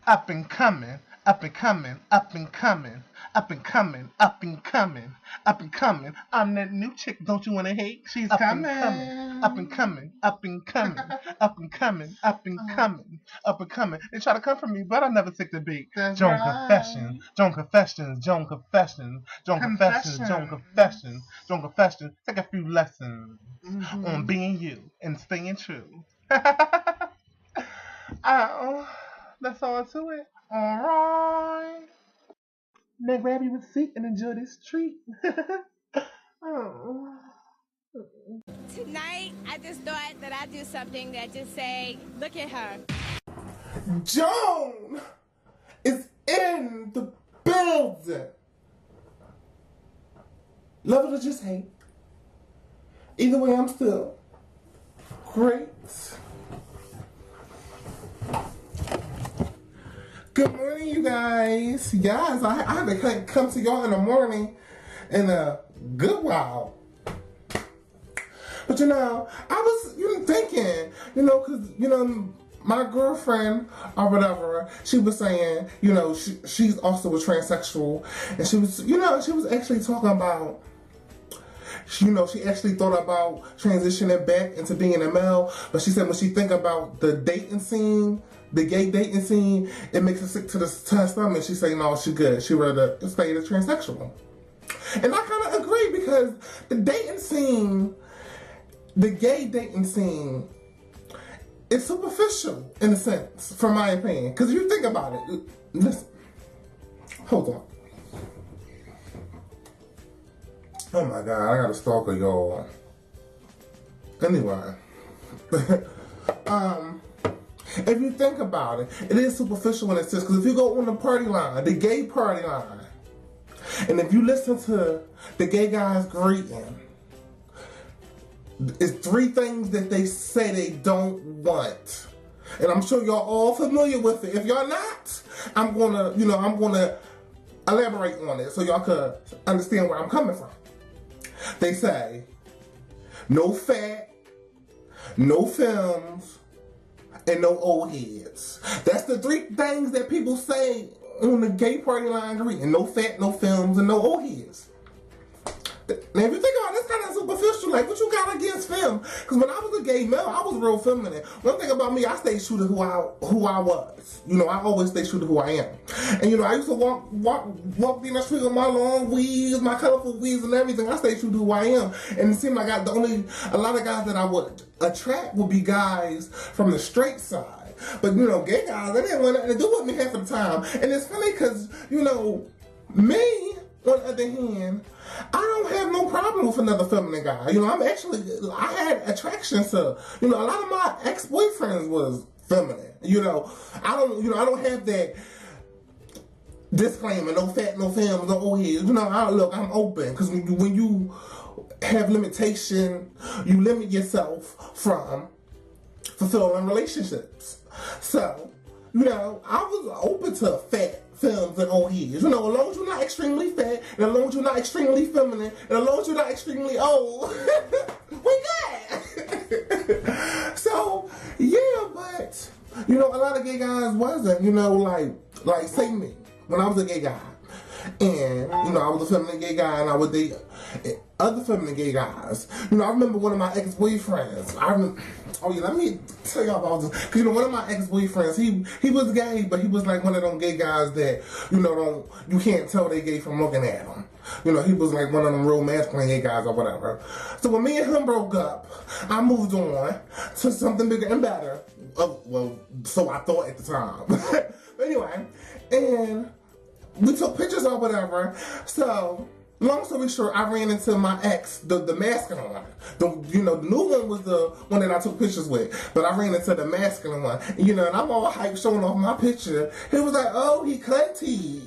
Up and coming, up and coming, up and coming, up and coming, up and coming, up and coming. I'm that new chick, don't you wanna hate? She's up coming, up and coming, up and coming, up and coming, up and coming, up and coming. They try to come for me, but I never take the beat. Joan Confession, Joan Confessions, Joan Confessions, Joan Confessions, Joan Confessions, Joan Confessions. Take a few lessons on being you and staying true. Oh, that's all to it. Alright. Now grab you a seat and enjoy this treat. Oh. Tonight, I just thought that I'd do something that just say, look at her. Joan is in the building. Love it or just hate. Either way, I'm still great. Good morning, you guys. Yes, I had to come to y'all in the morning in a good while. But I was thinking, because, my girlfriend or whatever, she was saying, she's also a transsexual. And she was, she was actually talking about, she actually thought about transitioning back into being a male. But she said when she think about the dating scene, the gay dating scene, it makes her sick to her stomach. She say, no, she good. She rather stay a transsexual. And I kind of agree because the dating scene, the gay dating scene, is superficial in a sense, from my opinion. Because if you think about it, listen, hold on. Oh my God, I got a stalker, y'all. Anyway, if you think about it, it is superficial in a sense. Because if you go on the party line, the gay party line, and if you listen to the gay guys greeting, it's 3 things that they say they don't want. And I'm sure y'all all familiar with it. If y'all not, I'm gonna elaborate on it so y'all could understand where I'm coming from. They say, no fat, no films, and no old heads. That's the 3 things that people say on the gay party line greeting. No fat, no films, and no old heads. Now, if you think about it, that's kind of superficial. Like, what you got against film? Because when I was a gay male, I was real feminine. One thing about me, I stayed true to who I was. I always stay true to who I am. And I used to walk down the street with my long weaves, my colorful weaves, and everything. I stayed true to who I am. And it seemed like a lot of guys that I would attract would be guys from the straight side. But gay guys, they didn't want nothing to do with me half of the time. And it's funny because me, on the other hand, I don't have no problem with another feminine guy. I had attraction to, a lot of my ex-boyfriends was feminine. I don't have that disclaimer, no fat, no films, no old heads. I'm open, because when you have limitation, you limit yourself from fulfilling relationships. So, I was open to fat films and old heads. As long as you're not extremely fat, and as long as you're not extremely feminine, and as long as you're not extremely old, we good. So, yeah, but, a lot of gay guys wasn't, like say me, when I was a gay guy. And, I was a feminine gay guy, and I would date other feminine gay guys. I remember one of my ex-boyfriends. Let me tell y'all about this. Because, one of my ex-boyfriends, he was gay, but he was like one of them gay guys that, you can't tell they gay from looking at him. He was like one of them real masculine gay guys or whatever. So when me and him broke up, I moved on to something bigger and better. Well, so I thought at the time. But anyway, and we took pictures or whatever. So, long story short, I ran into my ex, the masculine one. The new one was the one that I took pictures with. But I ran into the masculine one. And I'm all hyped showing off my picture. He was like, oh, he cunty.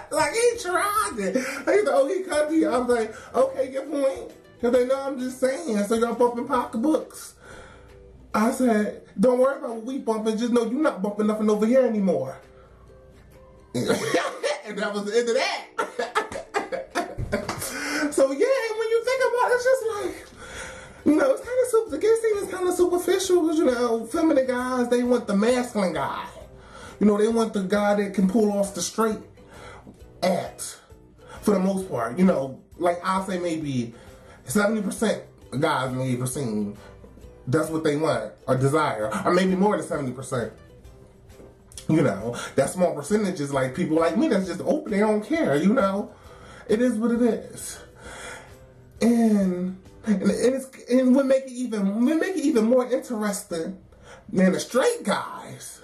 Like, he tried it. He said, oh, he cunty. I was like, okay, your point. Because they know I'm just saying. So y'all bumping pocketbooks. I said, don't worry about what we bumping. Just know you're not bumping nothing over here anymore. And that was the end of that. So yeah, when you think about it, it's just like, You know, it's kind of the gay scene is kind of superficial because, you know, feminine guys, they want the masculine guy. You know, they want the guy that can pull off the straight act for the most part. You know, like I'll say maybe 70% of guys in the gay scene, that's what they want or desire, or maybe more than 70%. You know, that small percentage is like people like me that's just open, they don't care, you know. It is what it is. And what make it even more interesting than the straight guys,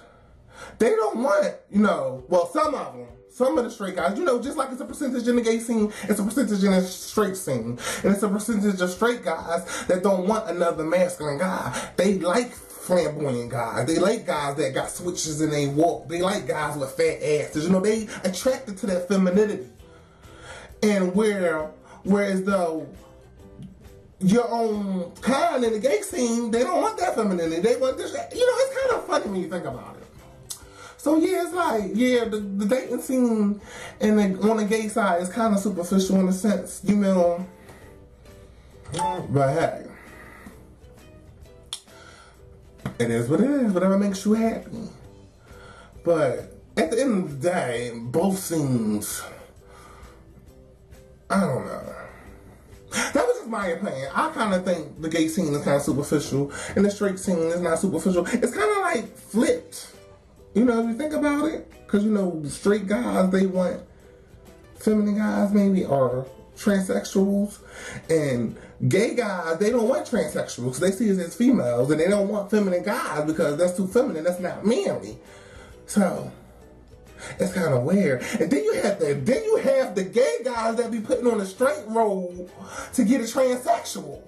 they don't want, you know, well, some of the straight guys, you know, just like it's a percentage in the gay scene, it's a percentage in the straight scene. And it's a percentage of straight guys that don't want another masculine guy. They like flamboyant guys. They like guys that got switches and they walk. They like guys with fat asses. You know, they attracted to that femininity. And whereas though your own kind in the gay scene, they don't want that femininity. They want this. You know, it's kind of funny when you think about it. So yeah, it's like, yeah, the dating scene on the gay side is kind of superficial in a sense, you know. But hey, it is what it is. Whatever makes you happy. But at the end of the day, both scenes, I don't know. That was just my opinion. I kind of think the gay scene is kind of superficial, and the straight scene is not superficial. It's kind of like flipped. You know, if you think about it, because, you know, straight guys, they want feminine guys maybe, or transsexuals, and gay guys, they don't want transsexuals, they see us as females, and they don't want feminine guys because that's too feminine, that's not manly. So, it's kind of weird. And then you have the gay guys that be putting on a straight role to get a transsexual.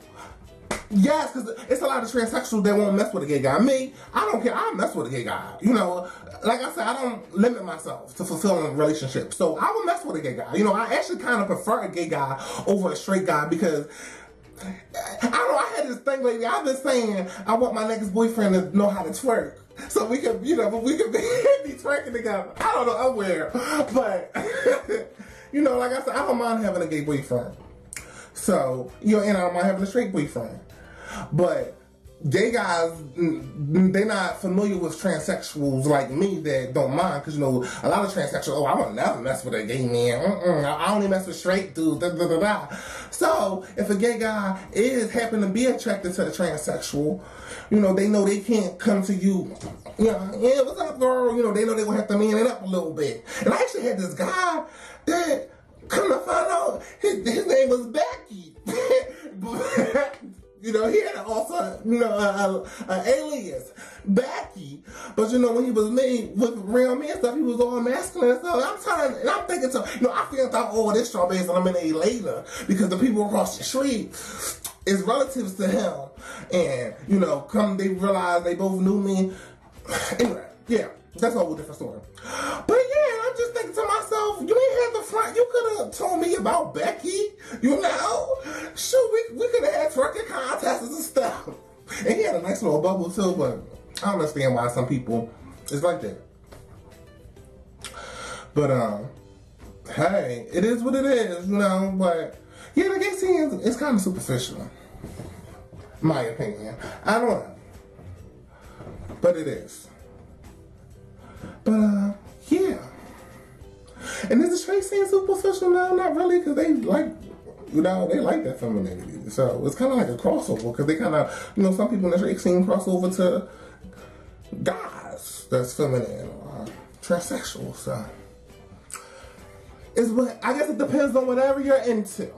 Yes, because it's a lot of transsexuals that won't mess with a gay guy. Me, I don't care. I'll mess with a gay guy. You know, like I said, I don't limit myself to fulfilling relationships. So I will mess with a gay guy. You know, I actually kind of prefer a gay guy over a straight guy because, I don't know, I had this thing lately. I've been saying I want my next boyfriend to know how to twerk. So we could, you know, we could be twerking together. I don't know, I'm weird. But, you know, like I said, I don't mind having a gay boyfriend. So, you know, and I don't mind having a straight boyfriend. But gay guys, they're not familiar with transsexuals like me that don't mind. Because, you know, a lot of transsexuals, I would never mess with a gay man. I only mess with straight dudes. So, if a gay guy happen to be attracted to the transsexual, you know they can't come to you, you know, yeah, what's up, girl? You know, they know they're going to have to man it up a little bit. And I actually had this guy that, come to find out, his name was Becky. You know, he had also, you know, an alias, Becky. But, you know, when he was made with real men stuff, he was all masculine and stuff. I'm thinking, you know, I figured out all this strawberries and I'm in a later because the people across the street is relatives to him. And, you know, they realized they both knew me. Anyway, yeah, that's a whole different story. But yeah, I'm just thinking to myself, you ain't had the front. You could have told me about Becky, you know? Shoot, we could have had twerking contests and stuff. And he had a nice little bubble too, but I don't understand why some people is like that. But, hey, it is what it is, you know? But, yeah, the gay scene is kind of superficial. My opinion. I don't know. But it is. But, yeah. And is the straight scene superficial now? Not really, because they like, you know, they like that femininity. So it's kind of like a crossover, because they kind of, you know, some people in the straight scene cross over to guys that's feminine or transsexual. So I guess it depends on whatever you're into.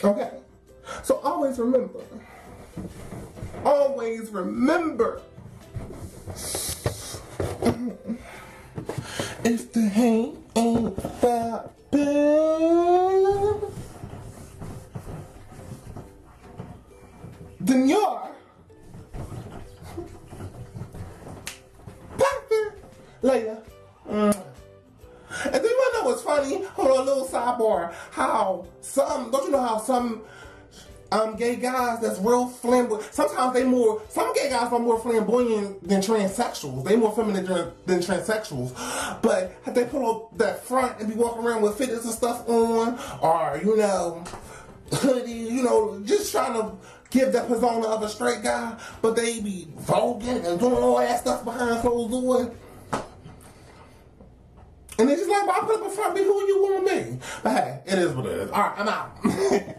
Okay. So always remember. If the hate ain't that bad, then you're poppin' later. And then you know what's funny? Hold on, a little sidebar. Don't you know how some gay guys that's real flamboyant, sometimes some gay guys are more flamboyant than transsexuals. They more feminine than transsexuals. But they put up that front and be walking around with fitteds and stuff on, or, you know, hoodie, you know, just trying to give the persona of a straight guy, but they be voguing and doing all that stuff behind closed doors. And they're just like, well, I put up a front, be who you want to be. But hey, it is what it is. All right, I'm out.